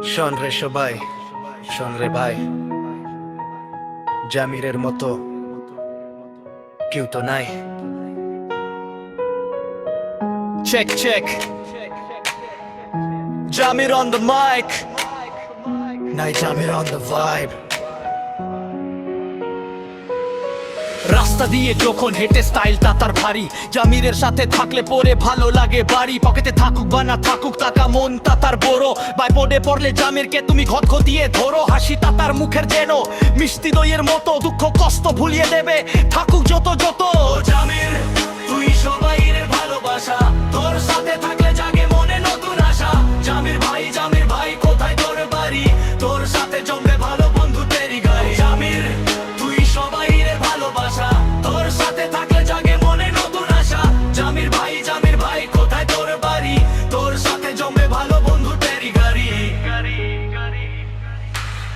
শোন রে সবাই, শোন রে ভাই, জামিরের মতো কেউ তো নাই। Check check, Jamir on the mic, নাই জামির on the vibe। রাস্তা দিয়ে যখন হেঁটে স্টাইলটা তার ভারী, জামিরের সাথে থাকলে পরে ভালো লাগে বাড়ি। পকেটে থাকুক বা না থাকুক টাকা, মনটা তার বড়। বাইপোডে পড়লে জামিরকে তুমি ঘটঘটিয়ে ধরো। হাসিটা তার মুখের যেন মিষ্টি দইয়ের মতো, দুঃখ কষ্ট ভুলিয়ে দেবে থাকুক যত যত। জামির তুই সবাইয়ের ভালোবাসা, তোর সাথে থাকলে জাগে মনে নতুন আশা। জামির ভাই কোথায় তোর বাড়ি, তোর সাথে জমবে ভালো বন্ধু তেরি গাড়ি। জামির তুই সবাইয়ের ভালোবাসা, তোর সাথে থাকলে জাগে মনে নতুন আশা। জামির ভাই কোথায় তোর বাড়ি, তোর সাথে জমবে ভালো বন্ধু তেরি গাড়ি।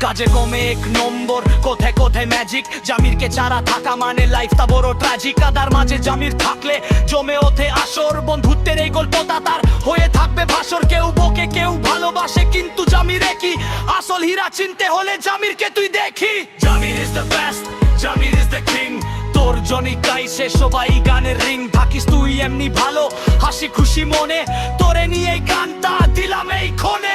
কাজে কমে এক নম্বর, কোথায় কোথায় ম্যাজিক। জামিরকে ছাড়া থাকা মানে লাইফটা বড় ট্র্যাজিক। কাদার মাঝে জামির থাকলে জমে ওঠে আসর, বন্ধুত্বের এই গল্পটা তার হয়ে থাকবে ভাসর। কেউ বকে কেউ ভালোবাসে, কিন্তু জামির একই আসল হীরা। চিনতে হলে জামিরকে তুই দেখি। Jamir is the best, Jamir is the king. তোর জনি গাইছে সবাই গানের রিং। থাকিস তুই এমনি ভালো, হাসি খুশি মনে, তোরে নিয়ে গানটা দিলাম এই ক্ষণে।